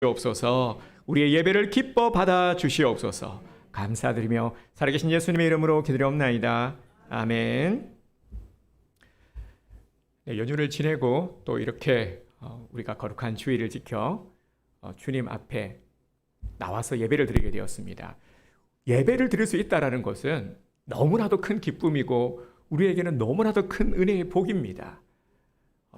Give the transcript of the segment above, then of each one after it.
주옵소서. 우리의 예배를 기뻐 받아 주시옵소서. 감사드리며 살아계신 예수님의 이름으로 기도드리옵나이다. 아멘. 네, 연휴를 지내고 또 이렇게 우리가 거룩한 주일을 지켜 주님 앞에 나와서 예배를 드리게 되었습니다. 예배를 드릴 수 있다는 것은 너무나도 큰 기쁨이고 우리에게는 너무나도 큰 은혜의 복입니다.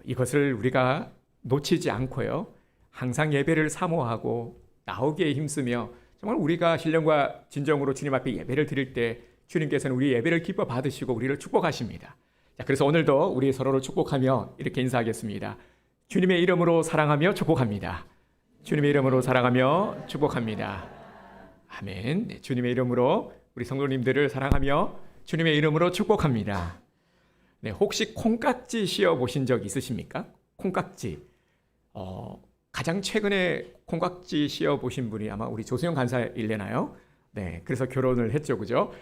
이것을 우리가 놓치지 않고요, 항상 예배를 사모하고 나오기에 힘쓰며 정말 우리가 신령과 진정으로 주님 앞에 예배를 드릴 때 주님께서는 우리 예배를 기뻐 받으시고 우리를 축복하십니다. 자, 그래서 오늘도 우리 서로를 축복하며 이렇게 인사하겠습니다. 주님의 이름으로 사랑하며 축복합니다. 주님의 이름으로 사랑하며 축복합니다. 아멘. 네, 주님의 이름으로 우리 성도님들을 사랑하며 주님의 이름으로 축복합니다. 네, 혹시 콩깍지 씌워 보신 적 있으십니까? 콩깍지. 가장 최근에 콩깍지 씌워 보신 분이 아마 우리 조수영 간사일래나요? 네, 그래서 결혼을 했죠, 그죠?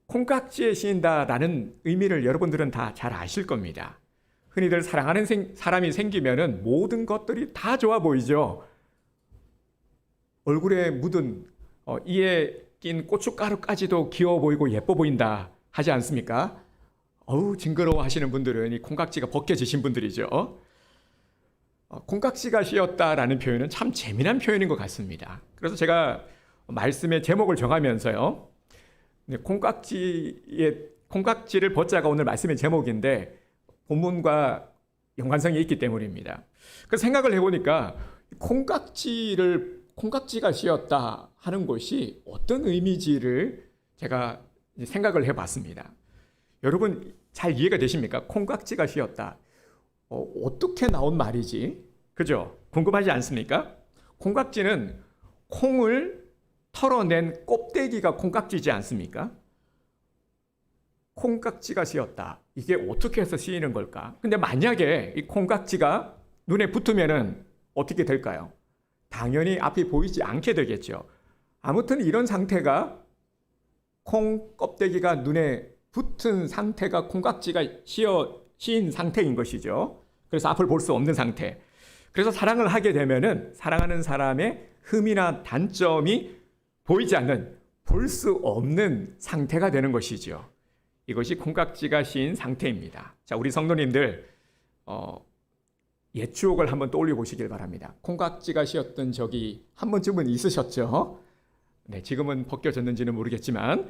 콩깍지에 씌인다라는 의미를 여러분들은 다 잘 아실 겁니다. 흔히들 사랑하는 사람이 생기면은 모든 것들이 다 좋아 보이죠. 얼굴에 묻은 이에 낀 고춧가루까지도 귀여워 보이고 예뻐 보인다 하지 않습니까? 어우, 징그러워 하시는 분들은 이 콩깍지가 벗겨지신 분들이죠. 콩깍지가 씌었다라는 표현은 참 재미난 표현인 것 같습니다. 그래서 제가 말씀의 제목을 정하면서요, 콩깍지를 벗자가 오늘 말씀의 제목인데 본문과 연관성이 있기 때문입니다. 그래서 생각을 해보니까 콩깍지가 씌었다 하는 것이 어떤 의미지를 제가 생각을 해봤습니다. 여러분 잘 이해가 되십니까? 콩깍지가 씌었다. 어떻게 나온 말이지? 그죠? 궁금하지 않습니까? 콩깍지는 콩을 털어낸 껍데기가 콩깍지지 않습니까? 콩깍지가 씌었다. 이게 어떻게 해서 씌이는 걸까? 근데 만약에 이 콩깍지가 눈에 붙으면은 어떻게 될까요? 당연히 앞이 보이지 않게 되겠죠. 아무튼 이런 상태가 콩 껍데기가 눈에 붙은 상태가 콩깍지가 씌인 상태인 것이죠. 그래서 앞을 볼 수 없는 상태. 그래서 사랑을 하게 되면은 사랑하는 사람의 흠이나 단점이 보이지 않는, 볼 수 없는 상태가 되는 것이죠. 이것이 콩깍지가 씌인 상태입니다. 자, 우리 성도님들 옛 추억을 한번 떠올려 보시길 바랍니다. 콩깍지가 씌었던 적이 한 번쯤은 있으셨죠? 네, 지금은 벗겨졌는지는 모르겠지만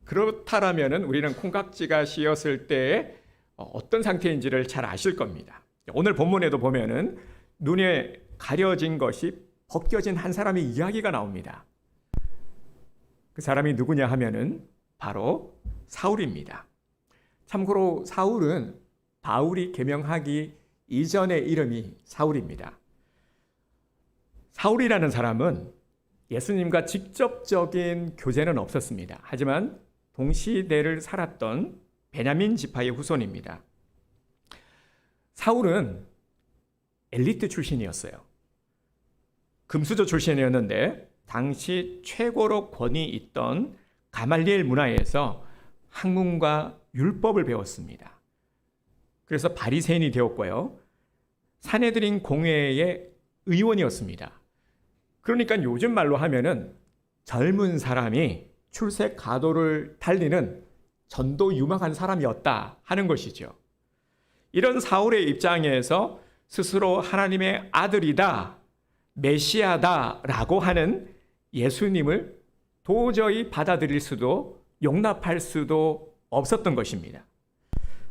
그렇다라면은 우리는 콩깍지가 씌었을 때 어떤 상태인지를 잘 아실 겁니다. 오늘 본문에도 보면은 눈에 가려진 것이 벗겨진 한 사람의 이야기가 나옵니다. 그 사람이 누구냐 하면은 바로 사울입니다. 참고로 사울은 바울이 계명하기 이전의 이름이 사울입니다. 사울이라는 사람은 예수님과 직접적인 교제는 없었습니다. 하지만 동시대를 살았던 베냐민 지파의 후손입니다. 사울은 엘리트 출신이었어요. 금수저 출신이었는데 당시 최고로 권위 있던 가말리엘 문화에서 학문과 율법을 배웠습니다. 그래서 바리새인이 되었고요, 산헤드린 공회의 의원이었습니다. 그러니까 요즘 말로 하면은 젊은 사람이 출세 가도를 달리는 전도 유망한 사람이었다 하는 것이죠. 이런 사울의 입장에서 스스로 하나님의 아들이다, 메시아다라고 하는 예수님을 도저히 받아들일 수도 용납할 수도 없었던 것입니다.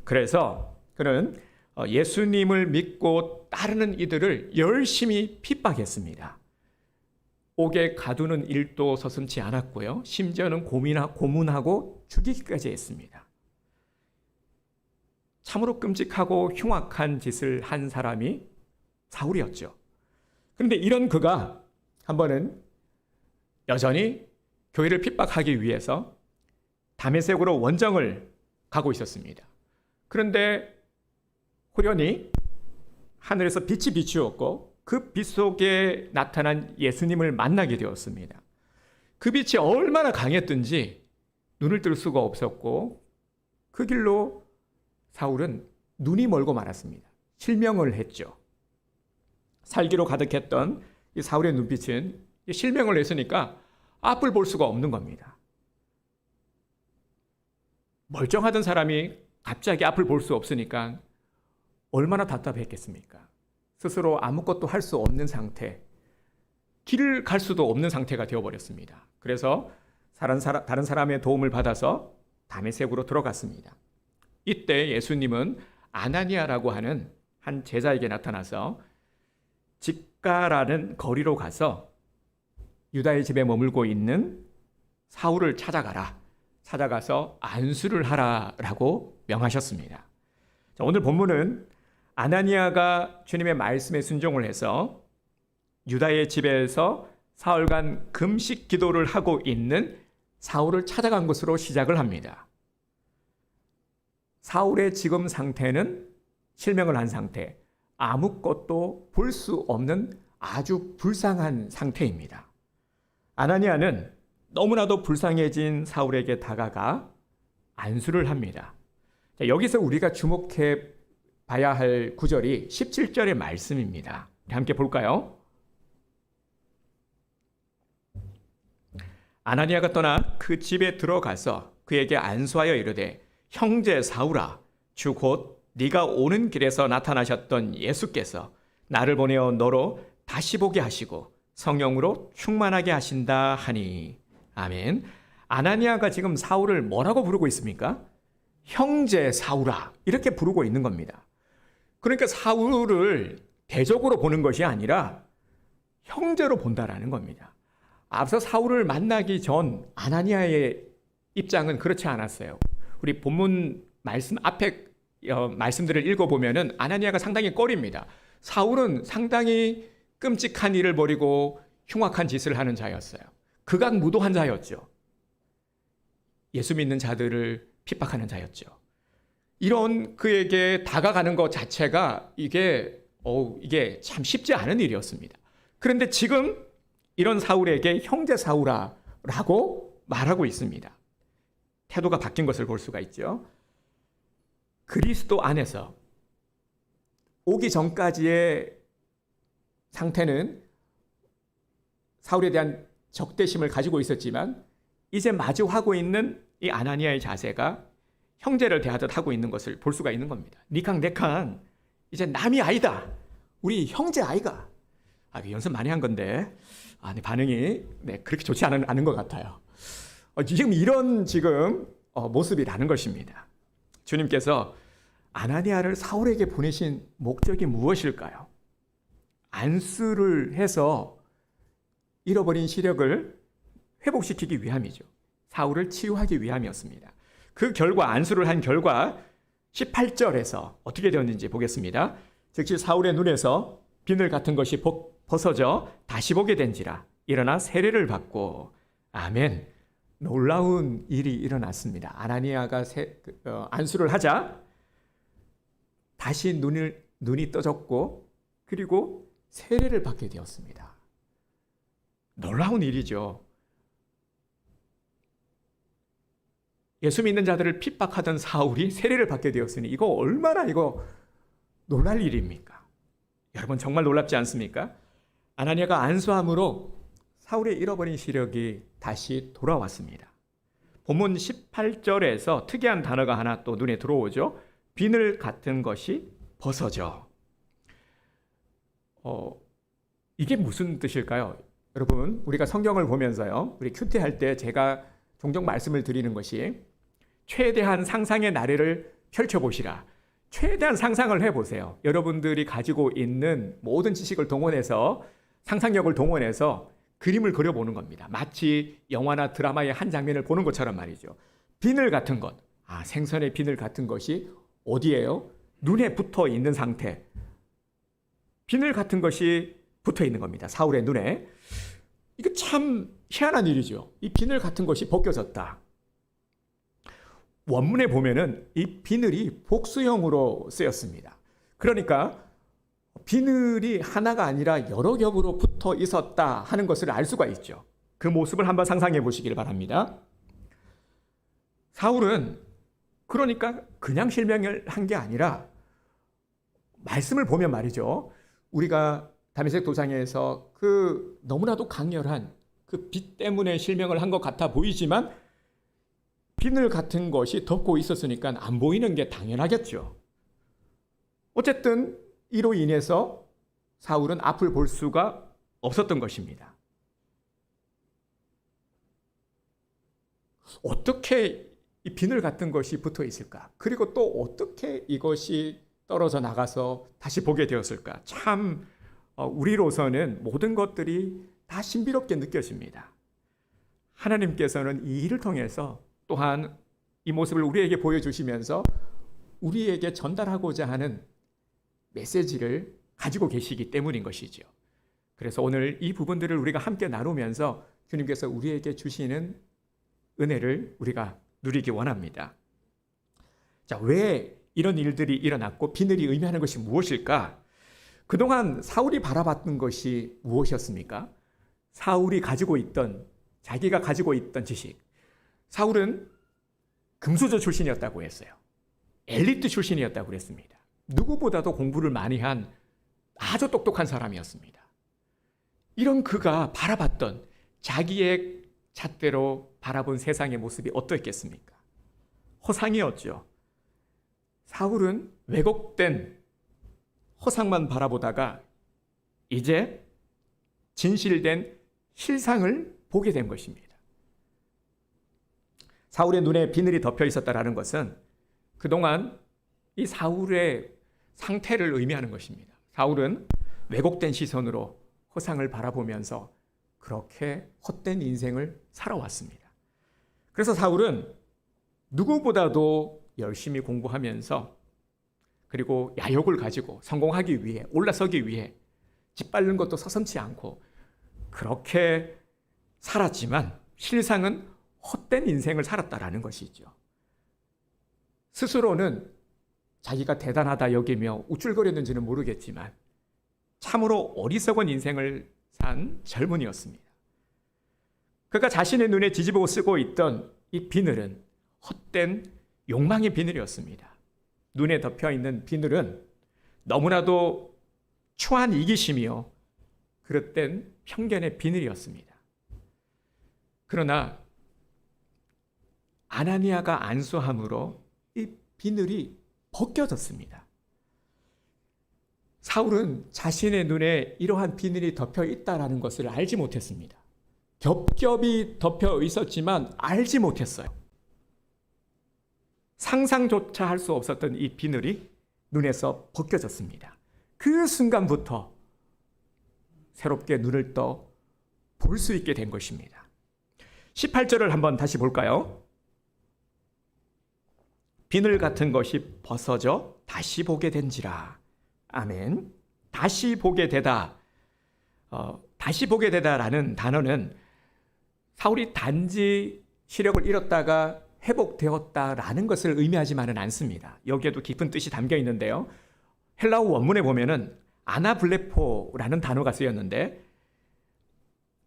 그래서 그는 예수님을 믿고 따르는 이들을 열심히 핍박했습니다. 옥에 가두는 일도 서슴지 않았고요, 심지어는 고문하고 죽이기까지 했습니다. 참으로 끔찍하고 흉악한 짓을 한 사람이 사울이었죠. 그런데 이런 그가 한 번은 여전히 교회를 핍박하기 위해서 다메섹으로 원정을 가고 있었습니다. 그런데 호련히 하늘에서 빛이 비추었고 그 빛 속에 나타난 예수님을 만나게 되었습니다. 그 빛이 얼마나 강했든지 눈을 뜰 수가 없었고 그 길로 사울은 눈이 멀고 말았습니다. 실명을 했죠. 살기로 가득했던 이 사울의 눈빛은 실명을 했으니까 앞을 볼 수가 없는 겁니다. 멀쩡하던 사람이 갑자기 앞을 볼 수 없으니까 얼마나 답답했겠습니까? 스스로 아무것도 할 수 없는 상태, 길을 갈 수도 없는 상태가 되어버렸습니다. 그래서 다른 사람의 도움을 받아서 다메섹으로 들어갔습니다. 이때 예수님은 아나니아라고 하는 한 제자에게 나타나서 직가라는 거리로 가서 유다의 집에 머물고 있는 사울을 찾아가서 안수를 하라라고 명하셨습니다. 자, 오늘 본문은 아나니아가 주님의 말씀에 순종을 해서 유다의 집에서 사흘간 금식 기도를 하고 있는 사울을 찾아간 것으로 시작을 합니다. 사울의 지금 상태는 실명을 한 상태, 아무것도 볼 수 없는 아주 불쌍한 상태입니다. 아나니아는 너무나도 불쌍해진 사울에게 다가가 안수를 합니다. 자, 여기서 우리가 주목해 봐야 할 구절이 17절의 말씀입니다. 함께 볼까요? 아나니아가 떠나 그 집에 들어가서 그에게 안수하여 이르되 형제 사울아, 주 곧 네가 오는 길에서 나타나셨던 예수께서 나를 보내어 너로 다시 보게 하시고 성령으로 충만하게 하신다 하니. 아멘. 아나니아가 지금 사울을 뭐라고 부르고 있습니까? 형제 사울아, 이렇게 부르고 있는 겁니다. 그러니까 사울을 대적으로 보는 것이 아니라 형제로 본다라는 겁니다. 앞서 사울을 만나기 전 아나니아의 입장은 그렇지 않았어요. 우리 본문 말씀 앞에 말씀들을 읽어보면은 아나니아가 상당히 꺼립니다. 사울은 상당히 끔찍한 일을 벌이고 흉악한 짓을 하는 자였어요. 극악무도한 자였죠. 예수 믿는 자들을 핍박하는 자였죠. 이런 그에게 다가가는 것 자체가 이게 참 쉽지 않은 일이었습니다. 그런데 지금 이런 사울에게 형제 사울아라고 말하고 있습니다. 태도가 바뀐 것을 볼 수가 있죠. 그리스도 안에서 오기 전까지의 상태는 사울에 대한 적대심을 가지고 있었지만 이제 마주하고 있는 이 아나니아의 자세가 형제를 대하듯 하고 있는 것을 볼 수가 있는 겁니다. 니캉 내캉 이제 남이 아니다. 우리 형제 아이가. 연습 많이 한 건데 내 반응이 그렇게 좋지 않은 것 같아요. 지금 이런 모습이라는 것입니다. 주님께서 아나니아를 사울에게 보내신 목적이 무엇일까요? 안수를 해서 잃어버린 시력을 회복시키기 위함이죠. 사울을 치유하기 위함이었습니다. 그 결과, 안수를 한 결과 18절에서 어떻게 되었는지 보겠습니다. 즉시 사울의 눈에서 비늘 같은 것이 벗어져 다시 보게 된지라 일어나 세례를 받고. 아멘. 놀라운 일이 일어났습니다. 아나니아가 안수를 하자 다시 눈이 떠졌고 그리고 세례를 받게 되었습니다. 놀라운 일이죠. 예수 믿는 자들을 핍박하던 사울이 세례를 받게 되었으니 이거 얼마나 놀랄 일입니까? 여러분 정말 놀랍지 않습니까? 아나니아가 안수함으로 사울의 잃어버린 시력이 다시 돌아왔습니다. 본문 18절에서 특이한 단어가 하나 또 눈에 들어오죠. 비늘 같은 것이 벗어져. 이게 무슨 뜻일까요? 여러분, 우리가 성경을 보면서요, 우리 큐티할 때 제가 종종 말씀을 드리는 것이 최대한 상상의 나래를 펼쳐보시라. 최대한 상상을 해보세요. 여러분들이 가지고 있는 모든 지식을 동원해서, 상상력을 동원해서 그림을 그려보는 겁니다. 마치 영화나 드라마의 한 장면을 보는 것처럼 말이죠. 비늘 같은 것, 생선의 비늘 같은 것이 어디예요? 눈에 붙어 있는 상태. 비늘 같은 것이 붙어 있는 겁니다. 사울의 눈에. 이거 참 희한한 일이죠. 이 비늘 같은 것이 벗겨졌다. 원문에 보면은 이 비늘이 복수형으로 쓰였습니다. 그러니까 비늘이 하나가 아니라 여러 겹으로 붙어 있었다 하는 것을 알 수가 있죠. 그 모습을 한번 상상해 보시길 바랍니다. 사울은 그러니까 그냥 실명을 한 게 아니라 말씀을 보면 말이죠. 우리가 다메섹 도상에서 그 너무나도 강렬한 그 빛 때문에 실명을 한 것 같아 보이지만 비늘 같은 것이 덮고 있었으니까 안 보이는 게 당연하겠죠. 어쨌든 이로 인해서 사울은 앞을 볼 수가 없었던 것입니다. 어떻게 이 비늘 같은 것이 붙어 있을까? 그리고 또 어떻게 이것이 떨어져 나가서 다시 보게 되었을까? 참 우리로서는 모든 것들이 다 신비롭게 느껴집니다. 하나님께서는 이 일을 통해서 또한 이 모습을 우리에게 보여주시면서 우리에게 전달하고자 하는 메시지를 가지고 계시기 때문인 것이죠. 그래서 오늘 이 부분들을 우리가 함께 나누면서 주님께서 우리에게 주시는 은혜를 우리가 누리기 원합니다. 자, 왜 이런 일들이 일어났고 비늘이 의미하는 것이 무엇일까? 그동안 사울이 바라봤던 것이 무엇이었습니까? 사울이 가지고 있던, 자기가 가지고 있던 지식. 사울은 금수저 출신이었다고 했어요. 엘리트 출신이었다고 그랬습니다. 누구보다도 공부를 많이 한 아주 똑똑한 사람이었습니다. 이런 그가 바라봤던 자기의 잣대로 바라본 세상의 모습이 어떠했겠습니까? 허상이었죠. 사울은 왜곡된 허상만 바라보다가 이제 진실된 실상을 보게 된 것입니다. 사울의 눈에 비늘이 덮여 있었다라는 것은 그동안 이 사울의 상태를 의미하는 것입니다. 사울은 왜곡된 시선으로 허상을 바라보면서 그렇게 헛된 인생을 살아왔습니다. 그래서 사울은 누구보다도 열심히 공부하면서 그리고 야욕을 가지고 성공하기 위해, 올라서기 위해 짓밟는 것도 서슴지 않고 그렇게 살았지만 실상은 헛된 인생을 살았다라는 것이죠. 스스로는 자기가 대단하다 여기며 우쭐거렸는지는 모르겠지만 참으로 어리석은 인생을 산 젊은이였습니다. 그가 자신의 눈에 뒤집어 쓰고 있던 이 비늘은 헛된 욕망의 비늘이었습니다. 눈에 덮여 있는 비늘은 너무나도 추한 이기심이요 그릇된 편견의 비늘이었습니다. 그러나 아나니아가 안수함으로 이 비늘이 벗겨졌습니다. 사울은 자신의 눈에 이러한 비늘이 덮여 있다는 것을 알지 못했습니다. 겹겹이 덮여 있었지만 알지 못했어요. 상상조차 할 수 없었던 이 비늘이 눈에서 벗겨졌습니다. 그 순간부터 새롭게 눈을 떠 볼 수 있게 된 것입니다. 18절을 한번 다시 볼까요? 비늘 같은 것이 벗어져 다시 보게 된지라. 아멘. 다시 보게 되다. 다시 보게 되다라는 단어는 사울이 단지 시력을 잃었다가 회복되었다라는 것을 의미하지만은 않습니다. 여기에도 깊은 뜻이 담겨 있는데요. 헬라어 원문에 보면은 아나블레포라는 단어가 쓰였는데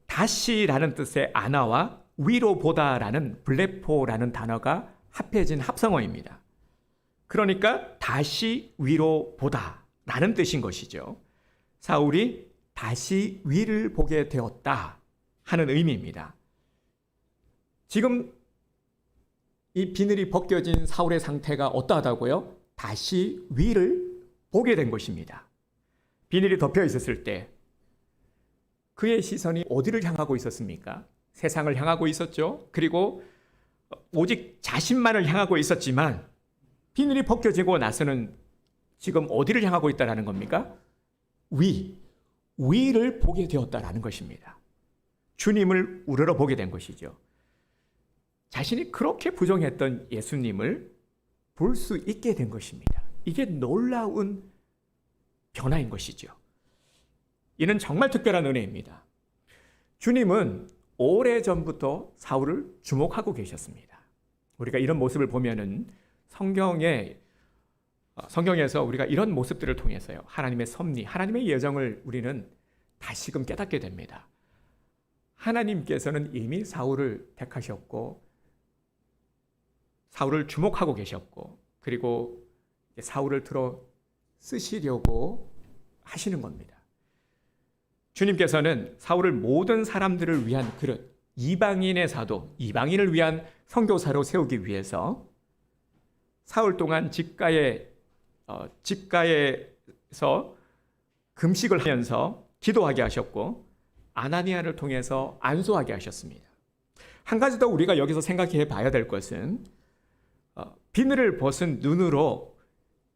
다시라는 뜻의 아나와 위로 보다라는 블레포라는 단어가 합해진 합성어입니다. 그러니까 다시 위로 보다라는 뜻인 것이죠. 사울이 다시 위를 보게 되었다 하는 의미입니다. 지금 이 비늘이 벗겨진 사울의 상태가 어떠하다고요? 다시 위를 보게 된 것입니다. 비늘이 덮여 있었을 때 그의 시선이 어디를 향하고 있었습니까? 세상을 향하고 있었죠. 그리고 오직 자신만을 향하고 있었지만 비늘이 벗겨지고 나서는 지금 어디를 향하고 있다는 겁니까? 위를 보게 되었다는 것입니다. 주님을 우러러 보게 된 것이죠. 자신이 그렇게 부정했던 예수님을 볼 수 있게 된 것입니다. 이게 놀라운 변화인 것이죠. 이는 정말 특별한 은혜입니다. 주님은 오래전부터 사울을 주목하고 계셨습니다. 우리가 이런 모습을 보면은 성경에서 우리가 이런 모습들을 통해서요. 하나님의 섭리, 하나님의 예정을 우리는 다시금 깨닫게 됩니다. 하나님께서는 이미 사울을 택하셨고 사울을 주목하고 계셨고 그리고 사울을 들어 쓰시려고 하시는 겁니다. 주님께서는 사울을 모든 사람들을 위한 그릇, 이방인의 사도, 이방인을 위한 선교사로 세우기 위해서 사흘 동안 집가에서 금식을 하면서 기도하게 하셨고 아나니아를 통해서 안수하게 하셨습니다. 한 가지 더 우리가 여기서 생각해 봐야 될 것은 비늘을 벗은 눈으로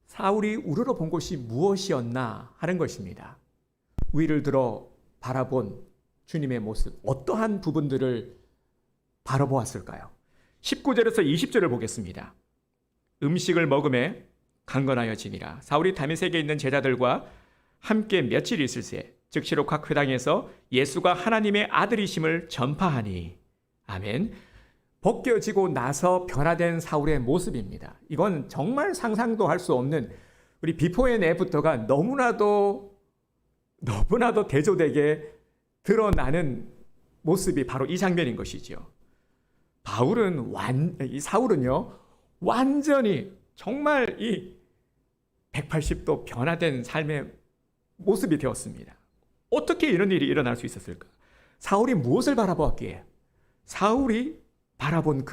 사울이 우러러 본 곳이 무엇이었나 하는 것입니다. 위를 들어 바라본 주님의 모습, 어떠한 부분들을 바라보았을까요? 19절에서 20절을 보겠습니다. 음식을 먹음에 강건하여지니라. 사울이 다메섹에 있는 제자들과 함께 며칠 있을새 즉시로 각 회당에서 예수가 하나님의 아들이심을 전파하니. 아멘. 벗겨지고 나서 변화된 사울의 모습입니다. 이건 정말 상상도 할 수 없는, 우리 비포 앤 애프터가 너무나도 대조되게 드러나는 모습이 바로 이 장면인 것이죠. 사울은요, 완전히 정말 이 180도 변화된 삶의 모습이 되었습니다. 어떻게 이런 일이 일어날 수 있었을까? 사울이 무엇을 바라보았기에? 사울이 바라본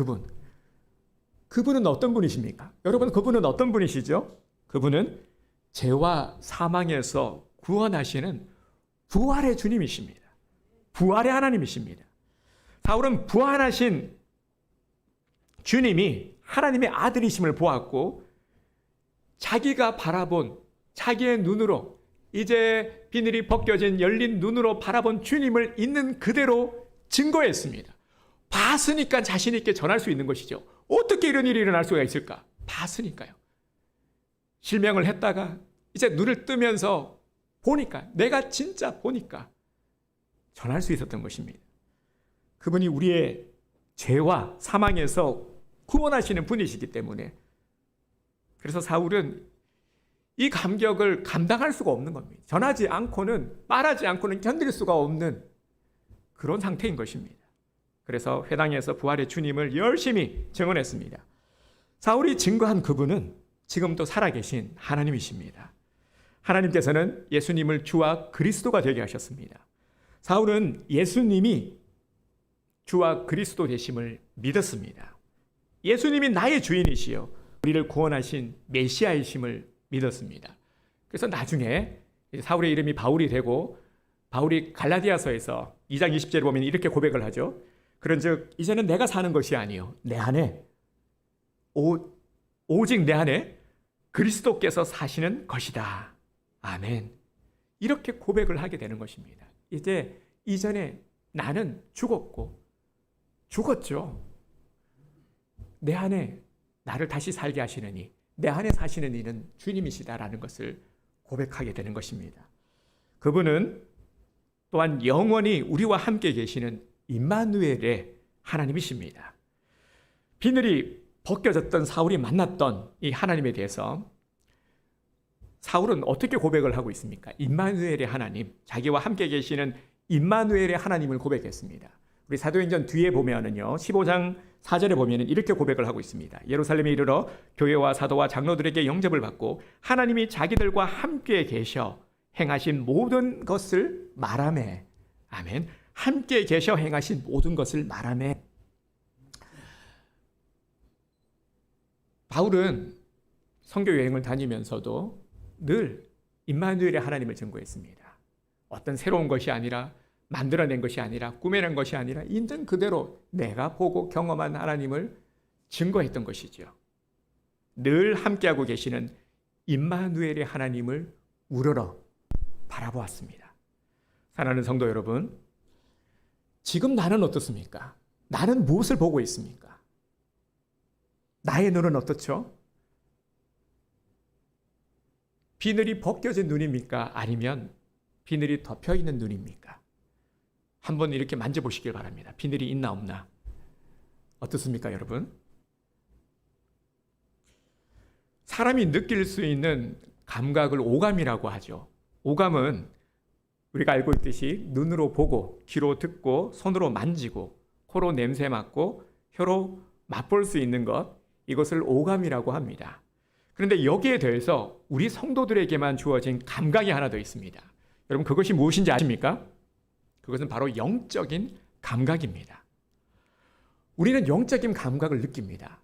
그분은 어떤 분이십니까? 여러분, 그분은 어떤 분이시죠? 그분은 죄와 사망에서 구원하시는 부활의 주님이십니다. 부활의 하나님이십니다. 사울은 부활하신 주님이 하나님의 아들이심을 보았고 자기가 바라본 자기의 눈으로, 이제 비늘이 벗겨진 열린 눈으로 바라본 주님을 있는 그대로 증거했습니다. 봤으니까 자신 있게 전할 수 있는 것이죠. 어떻게 이런 일이 일어날 수가 있을까? 봤으니까요. 실명을 했다가 이제 눈을 뜨면서 보니까, 내가 진짜 보니까 전할 수 있었던 것입니다. 그분이 우리의 죄와 사망에서 구원하시는 분이시기 때문에, 그래서 사울은 이 감격을 감당할 수가 없는 겁니다. 전하지 않고는, 말하지 않고는 견딜 수가 없는 그런 상태인 것입니다. 그래서 회당에서 부활의 주님을 열심히 증언했습니다. 사울이 증거한 그분은 지금도 살아계신 하나님이십니다. 하나님께서는 예수님을 주와 그리스도가 되게 하셨습니다. 사울은 예수님이 주와 그리스도 되심을 믿었습니다. 예수님이 나의 주인이시여 우리를 구원하신 메시아이심을 믿었습니다. 그래서 나중에 사울의 이름이 바울이 되고, 바울이 갈라디아서에서 2장 20절에 보면 이렇게 고백을 하죠. 그런즉 이제는 내가 사는 것이 아니요 내 안에 오직 내 안에 그리스도께서 사시는 것이다. 아멘. 이렇게 고백을 하게 되는 것입니다. 이제 이전에 나는 죽었죠. 내 안에 나를 다시 살게 하시느니, 내 안에 사시는 이는 주님이시다라는 것을 고백하게 되는 것입니다. 그분은 또한 영원히 우리와 함께 계시는 임마누엘의 하나님이십니다. 비늘이 벗겨졌던 사울이 만났던 이 하나님에 대해서 사울은 어떻게 고백을 하고 있습니까? 임마누엘의 하나님, 자기와 함께 계시는 임마누엘의 하나님을 고백했습니다. 우리 사도행전 뒤에 보면은요, 15장 4절에 보면은 이렇게 고백을 하고 있습니다. 예루살렘에 이르러 교회와 사도와 장로들에게 영접을 받고 하나님이 자기들과 함께 계셔 행하신 모든 것을 말하매. 아멘. 함께 계셔 행하신 모든 것을 말하매. 바울은 선교 여행을 다니면서도 늘 임마누엘의 하나님을 증거했습니다. 어떤 새로운 것이 아니라, 만들어낸 것이 아니라, 꾸며낸 것이 아니라 있는 그대로 내가 보고 경험한 하나님을 증거했던 것이죠. 늘 함께하고 계시는 임마누엘의 하나님을 우러러 바라보았습니다. 사랑하는 성도 여러분, 지금 나는 어떻습니까? 나는 무엇을 보고 있습니까? 나의 눈은 어떻죠? 비늘이 벗겨진 눈입니까? 아니면 비늘이 덮여 있는 눈입니까? 한번 이렇게 만져보시길 바랍니다. 비늘이 있나 없나? 어떻습니까, 여러분? 사람이 느낄 수 있는 감각을 오감이라고 하죠. 오감은 우리가 알고 있듯이 눈으로 보고, 귀로 듣고, 손으로 만지고, 코로 냄새 맡고, 혀로 맛볼 수 있는 것, 이것을 오감이라고 합니다. 그런데 여기에 더해서 우리 성도들에게만 주어진 감각이 하나 더 있습니다. 여러분, 그것이 무엇인지 아십니까? 그것은 바로 영적인 감각입니다. 우리는 영적인 감각을 느낍니다.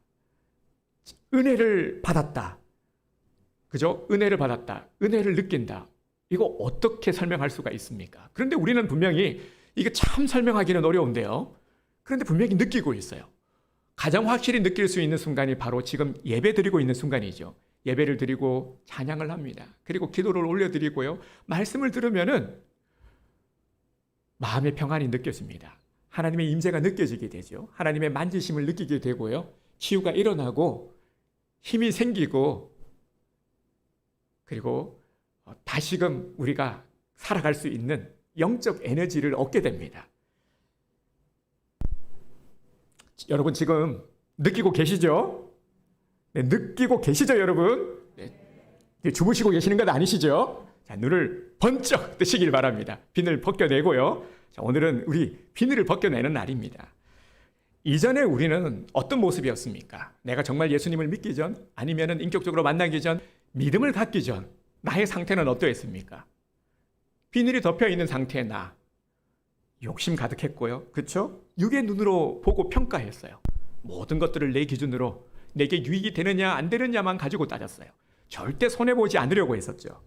은혜를 받았다. 그죠? 은혜를 받았다. 은혜를 느낀다. 이거 어떻게 설명할 수가 있습니까? 그런데 우리는 분명히 이게 참 설명하기는 어려운데요. 그런데 분명히 느끼고 있어요. 가장 확실히 느낄 수 있는 순간이 바로 지금 예배 드리고 있는 순간이죠. 예배를 드리고 찬양을 합니다. 그리고 기도를 올려드리고요. 말씀을 들으면은 마음의 평안이 느껴집니다. 하나님의 임재가 느껴지게 되죠. 하나님의 만지심을 느끼게 되고요. 치유가 일어나고 힘이 생기고 그리고 다시금 우리가 살아갈 수 있는 영적 에너지를 얻게 됩니다. 여러분 지금 느끼고 계시죠? 네, 느끼고 계시죠, 여러분? 네, 주무시고 계시는 건 아니시죠? 자, 눈을 번쩍 뜨시길 바랍니다. 비늘 벗겨내고요. 자, 오늘은 우리 비늘을 벗겨내는 날입니다. 이전에 우리는 어떤 모습이었습니까? 내가 정말 예수님을 믿기 전, 아니면은 인격적으로 만나기 전, 믿음을 갖기 전, 나의 상태는 어떠했습니까? 비늘이 덮여 있는 상태의 나, 욕심 가득했고요. 그렇죠? 육의 눈으로 보고 평가했어요. 모든 것들을 내 기준으로 내게 유익이 되느냐 안 되느냐만 가지고 따졌어요. 절대 손해보지 않으려고 했었죠.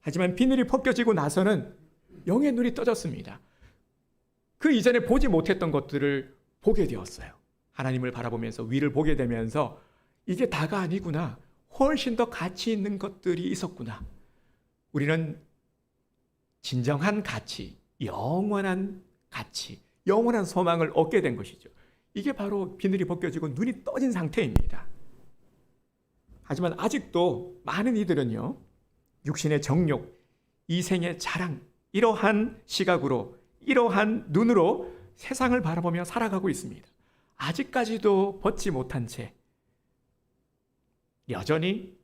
하지만 비늘이 벗겨지고 나서는 영의 눈이 떠졌습니다. 그 이전에 보지 못했던 것들을 보게 되었어요. 하나님을 바라보면서 위를 보게 되면서 이게 다가 아니구나. 훨씬 더 가치 있는 것들이 있었구나. 우리는 진정한 가치, 영원한 가치, 영원한 소망을 얻게 된 것이죠. 이게 바로 비늘이 벗겨지고 눈이 떠진 상태입니다. 하지만 아직도 많은 이들은요, 육신의 정욕, 이생의 자랑, 이러한 시각으로, 이러한 눈으로 세상을 바라보며 살아가고 있습니다. 아직까지도 벗지 못한 채 여전히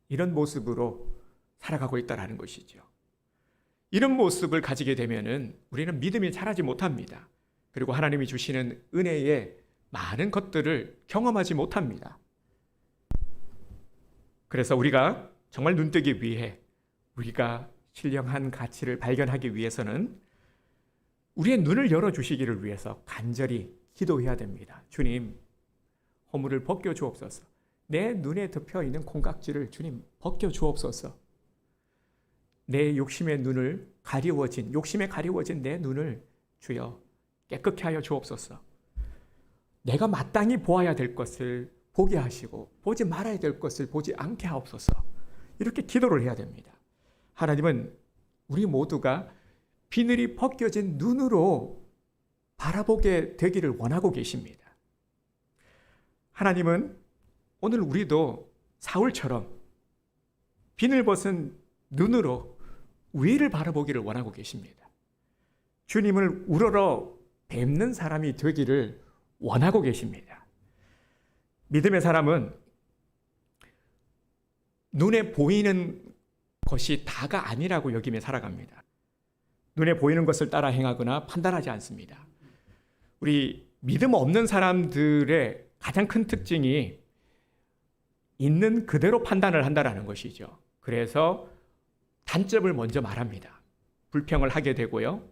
이런 모습으로 살아가고 있다는 것이죠. 이런 모습을 가지게 되면은 우리는 믿음이 자라지 못합니다. 그리고 하나님이 주시는 은혜의 많은 것들을 경험하지 못합니다. 그래서 우리가 정말 눈뜨기 위해 우리가 신령한 가치를 발견하기 위해서는 우리의 눈을 열어주시기를 위해서 간절히 기도해야 됩니다. 주님, 허물을 벗겨주옵소서. 내 눈에 덮여있는 콩깍지를 주님 벗겨주옵소서. 내 욕심의 눈을 욕심에 가리워진 내 눈을 주여 깨끗게 하여 주옵소서. 내가 마땅히 보아야 될 것을 보게 하시고 보지 말아야 될 것을 보지 않게 하옵소서. 이렇게 기도를 해야 됩니다. 하나님은 우리 모두가 비늘이 벗겨진 눈으로 바라보게 되기를 원하고 계십니다. 하나님은 오늘 우리도 사울처럼 비늘 벗은 눈으로 위를 바라보기를 원하고 계십니다. 주님을 우러러 뵙는 사람이 되기를 원하고 계십니다. 믿음의 사람은 눈에 보이는 것이 다가 아니라고 여기며 살아갑니다. 눈에 보이는 것을 따라 행하거나 판단하지 않습니다. 우리 믿음 없는 사람들의 가장 큰 특징이 있는 그대로 판단을 한다는 것이죠. 그래서 단점을 먼저 말합니다. 불평을 하게 되고요.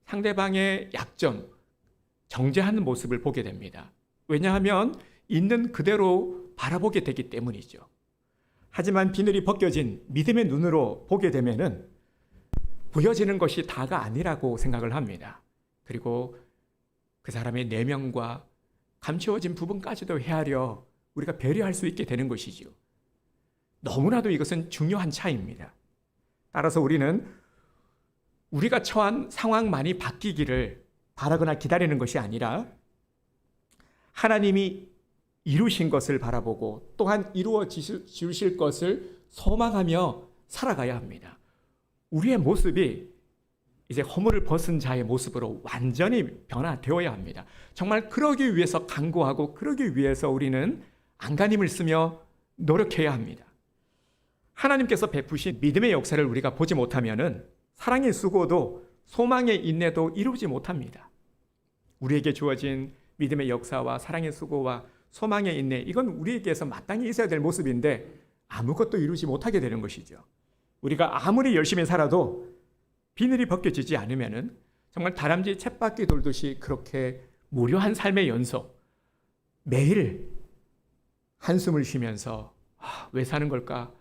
상대방의 약점, 정죄하는 모습을 보게 됩니다. 왜냐하면 있는 그대로 바라보게 되기 때문이죠. 하지만 비늘이 벗겨진 믿음의 눈으로 보게 되면은 보여지는 것이 다가 아니라고 생각을 합니다. 그리고 그 사람의 내면과 감추어진 부분까지도 헤아려 우리가 배려할 수 있게 되는 것이죠. 너무나도 이것은 중요한 차이입니다. 따라서 우리는 우리가 처한 상황만이 바뀌기를 바라거나 기다리는 것이 아니라 하나님이 이루신 것을 바라보고 또한 이루어 주실 것을 소망하며 살아가야 합니다. 우리의 모습이 이제 허물을 벗은 자의 모습으로 완전히 변화되어야 합니다. 정말 그러기 위해서 간구하고 그러기 위해서 우리는 안간힘을 쓰며 노력해야 합니다. 하나님께서 베푸신 믿음의 역사를 우리가 보지 못하면은 사랑의 수고도 소망의 인내도 이루지 못합니다. 우리에게 주어진 믿음의 역사와 사랑의 수고와 소망의 인내, 이건 우리에게서 마땅히 있어야 될 모습인데 아무것도 이루지 못하게 되는 것이죠. 우리가 아무리 열심히 살아도 비늘이 벗겨지지 않으면은 정말 다람쥐 쳇바퀴 돌듯이 그렇게 무료한 삶의 연속, 매일 한숨을 쉬면서 왜 사는 걸까?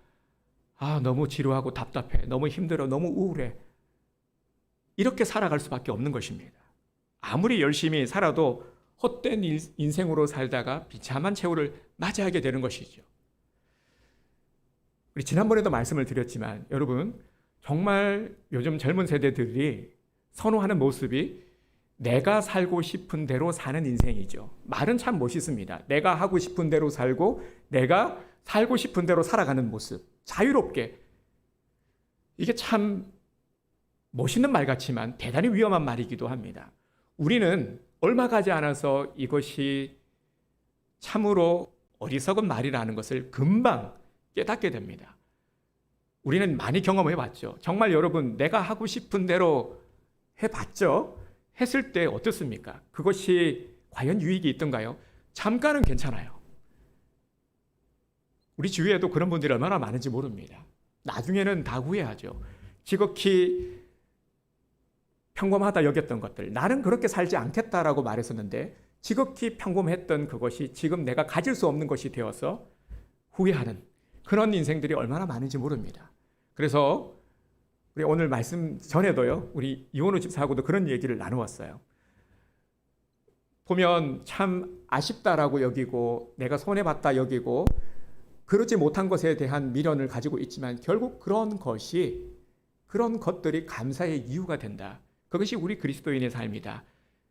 너무 지루하고 답답해. 너무 힘들어. 너무 우울해. 이렇게 살아갈 수밖에 없는 것입니다. 아무리 열심히 살아도 헛된 인생으로 살다가 비참한 최후를 맞이하게 되는 것이죠. 우리 지난번에도 말씀을 드렸지만 여러분, 정말 요즘 젊은 세대들이 선호하는 모습이 내가 살고 싶은 대로 사는 인생이죠. 말은 참 멋있습니다. 내가 하고 싶은 대로 살고 내가 살고 싶은 대로 살아가는 모습. 자유롭게. 이게 참 멋있는 말 같지만 대단히 위험한 말이기도 합니다. 우리는 얼마 가지 않아서 이것이 참으로 어리석은 말이라는 것을 금방 깨닫게 됩니다. 우리는 많이 경험해 봤죠. 정말 여러분, 내가 하고 싶은 대로 해봤죠? 했을 때 어떻습니까? 그것이 과연 유익이 있던가요? 잠깐은 괜찮아요. 우리 주위에도 그런 분들이 얼마나 많은지 모릅니다. 나중에는 다 후회하죠. 지극히 평범하다 여겼던 것들, 나는 그렇게 살지 않겠다라고 말했었는데 지극히 평범했던 그것이 지금 내가 가질 수 없는 것이 되어서 후회하는 그런 인생들이 얼마나 많은지 모릅니다. 그래서 우리 오늘 말씀 전에도요, 우리 이원우 집사하고도 그런 얘기를 나누었어요. 보면 참 아쉽다라고 여기고 내가 손해봤다 여기고 그러지 못한 것에 대한 미련을 가지고 있지만 결국 그런 것들이 감사의 이유가 된다. 그것이 우리 그리스도인의 삶이다.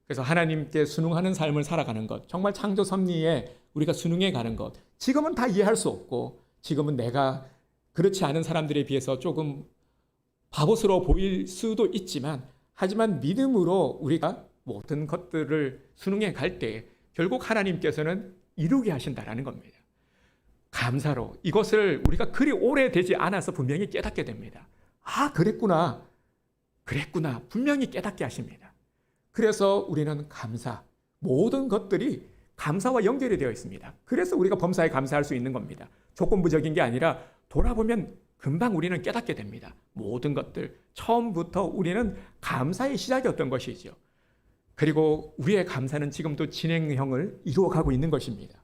그래서 하나님께 순응하는 삶을 살아가는 것, 정말 창조 섭리에 우리가 순응해 가는 것, 지금은 다 이해할 수 없고 지금은 내가 그렇지 않은 사람들에 비해서 조금 바보스러워 보일 수도 있지만 하지만 믿음으로 우리가 모든 것들을 순응해 갈 때 결국 하나님께서는 이루게 하신다라는 겁니다. 감사로 이것을 우리가 그리 오래되지 않아서 분명히 깨닫게 됩니다. 그랬구나 분명히 깨닫게 하십니다. 그래서 우리는 감사, 모든 것들이 감사와 연결이 되어 있습니다. 그래서 우리가 범사에 감사할 수 있는 겁니다. 조건부적인 게 아니라 돌아보면 금방 우리는 깨닫게 됩니다. 모든 것들 처음부터 우리는 감사의 시작이었던 것이죠. 그리고 우리의 감사는 지금도 진행형을 이루어가고 있는 것입니다.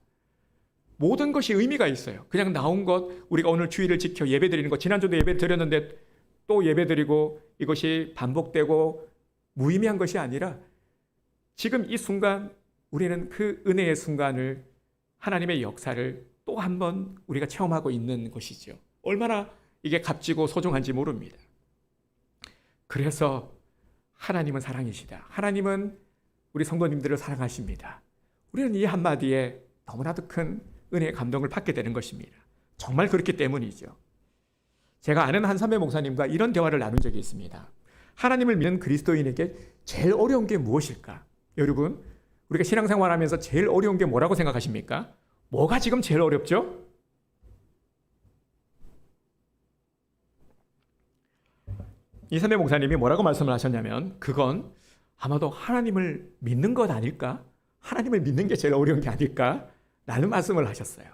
모든 것이 의미가 있어요. 그냥 나온 것, 우리가 오늘 주일을 지켜 예배드리는 것, 지난주도 예배 드렸는데 또 예배드리고 이것이 반복되고 무의미한 것이 아니라 지금 이 순간 우리는 그 은혜의 순간을, 하나님의 역사를 또 한 번 우리가 체험하고 있는 것이죠. 얼마나 이게 값지고 소중한지 모릅니다. 그래서 하나님은 사랑이시다. 하나님은 우리 성도님들을 사랑하십니다. 우리는 이 한마디에 너무나도 큰 은혜의 감동을 받게 되는 것입니다. 정말 그렇기 때문이죠. 제가 아는 한 선배 목사님과 이런 대화를 나눈 적이 있습니다. 하나님을 믿는 그리스도인에게 제일 어려운 게 무엇일까? 여러분, 우리가 신앙생활하면서 제일 어려운 게 뭐라고 생각하십니까? 뭐가 지금 제일 어렵죠? 이 선배 목사님이 뭐라고 말씀을 하셨냐면 그건 아마도 하나님을 믿는 것 아닐까? 하나님을 믿는 게 제일 어려운 게 아닐까? 라는 말씀을 하셨어요.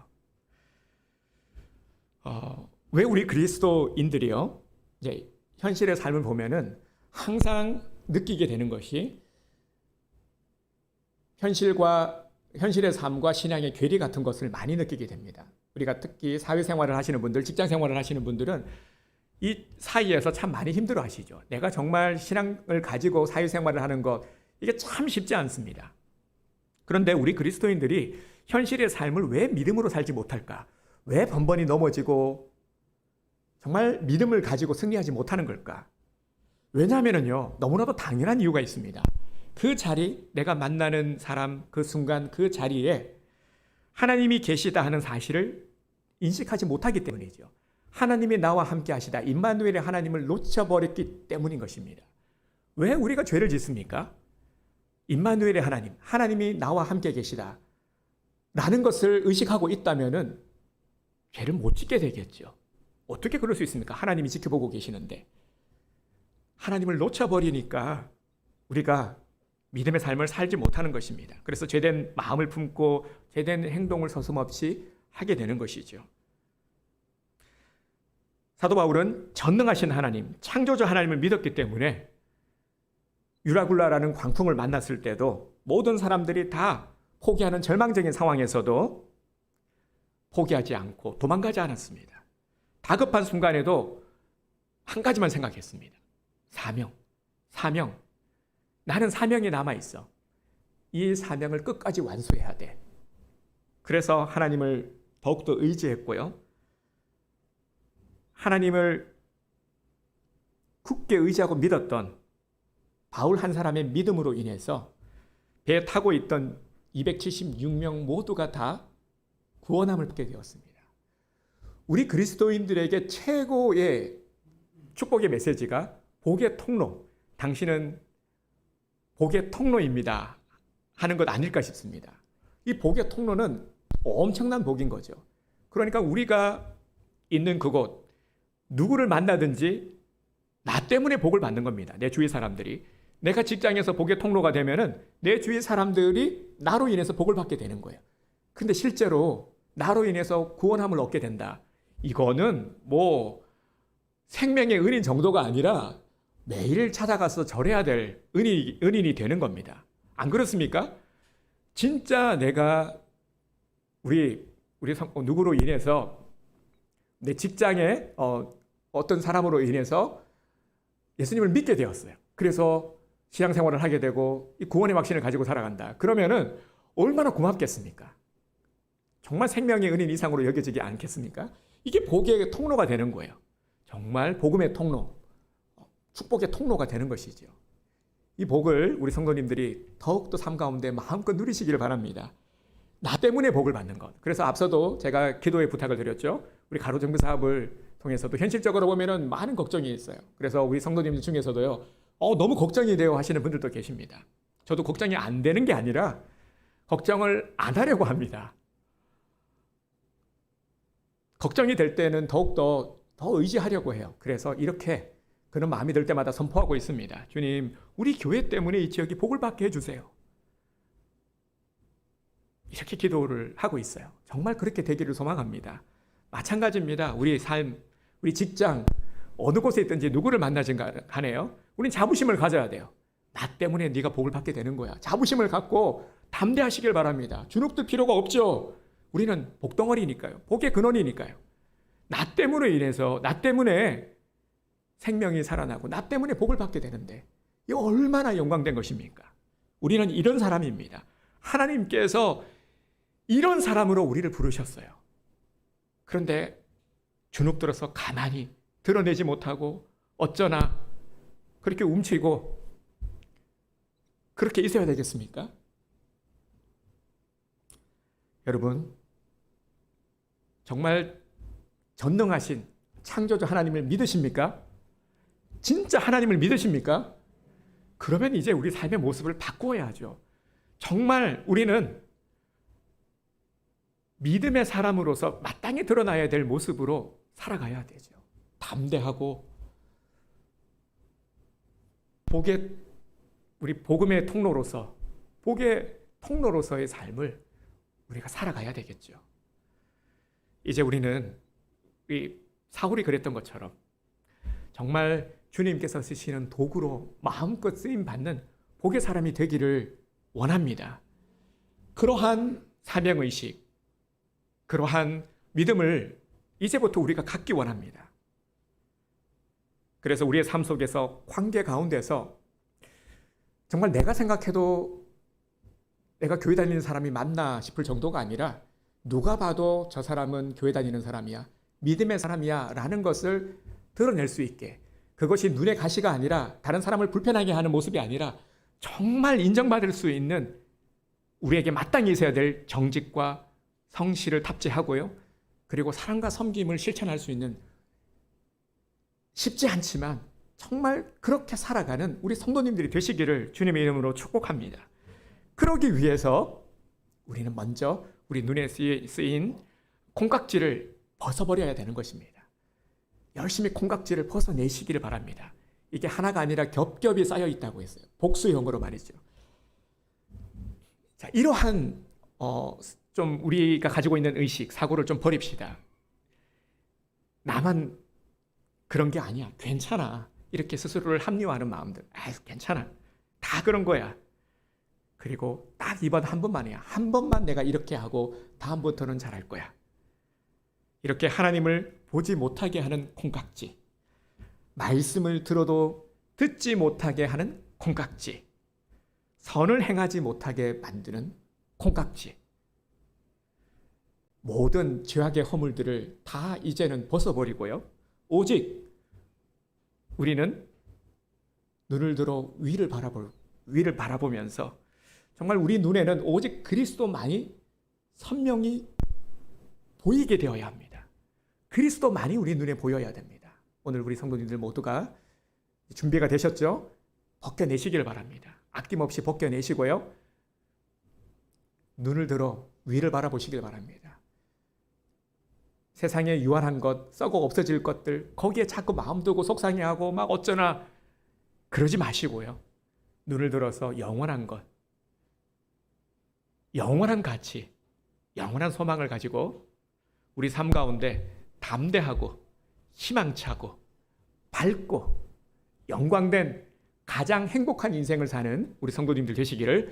왜 우리 그리스도인들이요, 이제 현실의 삶을 보면은 항상 느끼게 되는 것이 현실의 삶과 신앙의 괴리 같은 것을 많이 느끼게 됩니다. 우리가 특히 사회생활을 하시는 분들, 직장생활을 하시는 분들은 이 사이에서 참 많이 힘들어 하시죠. 내가 정말 신앙을 가지고 사회생활을 하는 것, 이게 참 쉽지 않습니다. 그런데 우리 그리스도인들이 현실의 삶을 왜 믿음으로 살지 못할까? 왜 번번이 넘어지고 정말 믿음을 가지고 승리하지 못하는 걸까? 왜냐하면요, 너무나도 당연한 이유가 있습니다. 그 자리, 내가 만나는 사람, 그 순간, 그 자리에 하나님이 계시다 하는 사실을 인식하지 못하기 때문이죠. 하나님이 나와 함께 하시다, 임마누엘의 하나님을 놓쳐버렸기 때문인 것입니다. 왜 우리가 죄를 짓습니까? 임마누엘의 하나님, 하나님이 나와 함께 계시다 라는 것을 의식하고 있다면은 죄를 못 짓게 되겠죠. 어떻게 그럴 수 있습니까? 하나님이 지켜보고 계시는데. 하나님을 놓쳐버리니까 우리가 믿음의 삶을 살지 못하는 것입니다. 그래서 죄된 마음을 품고 죄된 행동을 서슴없이 하게 되는 것이죠. 사도 바울은 전능하신 하나님, 창조주 하나님을 믿었기 때문에 유라굴라라는 광풍을 만났을 때도 모든 사람들이 다 포기하는 절망적인 상황에서도 포기하지 않고 도망가지 않았습니다. 다급한 순간에도 한 가지만 생각했습니다. 사명. 나는 사명이 남아있어. 이 사명을 끝까지 완수해야 돼. 그래서 하나님을 더욱더 의지했고요. 하나님을 굳게 의지하고 믿었던 바울 한 사람의 믿음으로 인해서 배에 타고 있던 276명 모두가 다 구원함을 받게 되었습니다. 우리 그리스도인들에게 최고의 축복의 메시지가 복의 통로, 당신은 복의 통로입니다 하는 것 아닐까 싶습니다. 이 복의 통로는 엄청난 복인 거죠. 그러니까 우리가 있는 그곳, 누구를 만나든지 나 때문에 복을 받는 겁니다. 내 주위 사람들이. 내가 직장에서 복의 통로가 되면은 내 주위 사람들이 나로 인해서 복을 받게 되는 거예요. 근데 실제로 나로 인해서 구원함을 얻게 된다. 이거는 뭐 생명의 은인 정도가 아니라 매일 찾아가서 절해야 될 은인이 되는 겁니다. 안 그렇습니까? 진짜 내가 우리 누구로 인해서 내 직장에 어떤 사람으로 인해서 예수님을 믿게 되었어요. 그래서 신앙생활을 하게 되고 이 구원의 확신을 가지고 살아간다. 그러면은 얼마나 고맙겠습니까? 정말 생명의 은인 이상으로 여겨지지 않겠습니까? 이게 복의 통로가 되는 거예요. 정말 복음의 통로, 축복의 통로가 되는 것이죠. 이 복을 우리 성도님들이 더욱더 삶 가운데 마음껏 누리시기를 바랍니다. 나 때문에 복을 받는 것. 그래서 앞서도 제가 기도의 부탁을 드렸죠. 우리 가로정비 사업을 통해서도 현실적으로 보면은 많은 걱정이 있어요. 그래서 우리 성도님들 중에서도요, 너무 걱정이 돼요 하시는 분들도 계십니다. 저도 걱정이 안 되는 게 아니라 걱정을 안 하려고 합니다. 걱정이 될 때는 더욱더 더 의지하려고 해요. 그래서 이렇게 그런 마음이 들 때마다 선포하고 있습니다. 주님, 우리 교회 때문에 이 지역이 복을 받게 해주세요. 이렇게 기도를 하고 있어요. 정말 그렇게 되기를 소망합니다. 마찬가지입니다. 우리 삶, 우리 직장, 어느 곳에 있든지 누구를 만나든 간에요. 우린 자부심을 가져야 돼요. 나 때문에 네가 복을 받게 되는 거야. 자부심을 갖고 담대하시길 바랍니다. 주눅들 필요가 없죠. 우리는 복덩어리니까요. 복의 근원이니까요. 나 때문에 인해서, 나 때문에 생명이 살아나고 나 때문에 복을 받게 되는데 이 얼마나 영광된 것입니까? 우리는 이런 사람입니다. 하나님께서 이런 사람으로 우리를 부르셨어요. 그런데 주눅들어서 가만히 드러내지 못하고 어쩌나 그렇게 움츠리고 그렇게 있어야 되겠습니까? 여러분, 정말 전능하신 창조주 하나님을 믿으십니까? 진짜 하나님을 믿으십니까? 그러면 이제 우리 삶의 모습을 바꾸어야죠. 정말 우리는 믿음의 사람으로서 마땅히 드러나야 될 모습으로 살아가야 되죠. 담대하고 우리 복음의 통로로서, 복의 통로로서의 삶을 우리가 살아가야 되겠죠. 이제 우리는 이 사울이 그랬던 것처럼 정말 주님께서 쓰시는 도구로 마음껏 쓰임 받는 복의 사람이 되기를 원합니다. 그러한 사명의식, 그러한 믿음을 이제부터 우리가 갖기 원합니다. 그래서 우리의 삶 속에서 관계 가운데서 정말 내가 생각해도 내가 교회 다니는 사람이 맞나 싶을 정도가 아니라 누가 봐도 저 사람은 교회 다니는 사람이야, 믿음의 사람이야 라는 것을 드러낼 수 있게, 그것이 눈의 가시가 아니라 다른 사람을 불편하게 하는 모습이 아니라 정말 인정받을 수 있는 우리에게 마땅히 있어야 될 정직과 성실을 탑재하고요. 그리고 사랑과 섬김을 실천할 수 있는, 쉽지 않지만 정말 그렇게 살아가는 우리 성도님들이 되시기를 주님의 이름으로 축복합니다. 그러기 위해서 우리는 먼저 우리 눈에 쓰인 콩깍지를 벗어버려야 되는 것입니다. 열심히 콩깍지를 벗어내시기를 바랍니다. 이게 하나가 아니라 겹겹이 쌓여 있다고 했어요. 복수형으로 말이죠. 자, 이러한 좀 우리가 가지고 있는 의식, 사고를 좀 버립시다. 나만 그런 게 아니야. 괜찮아. 이렇게 스스로를 합리화하는 마음들. 괜찮아. 다 그런 거야. 그리고 딱 이번 한 번만이야. 한 번만 내가 이렇게 하고 다음부터는 잘할 거야. 이렇게 하나님을 보지 못하게 하는 콩깍지. 말씀을 들어도 듣지 못하게 하는 콩깍지. 선을 행하지 못하게 만드는 콩깍지. 모든 죄악의 허물들을 다 이제는 벗어버리고요. 오직 우리는 눈을 들어 위를 바라보면서 정말 우리 눈에는 오직 그리스도만이 선명히 보이게 되어야 합니다. 그리스도만이 우리 눈에 보여야 됩니다. 오늘 우리 성도님들 모두가 준비가 되셨죠? 벗겨내시길 바랍니다. 아낌없이 벗겨내시고요. 눈을 들어 위를 바라보시길 바랍니다. 세상에 유한한 것, 썩어 없어질 것들, 거기에 자꾸 마음 두고 속상해하고 막 어쩌나 그러지 마시고요. 눈을 들어서 영원한 것, 영원한 가치, 영원한 소망을 가지고 우리 삶 가운데 담대하고 희망차고 밝고 영광된 가장 행복한 인생을 사는 우리 성도님들 되시기를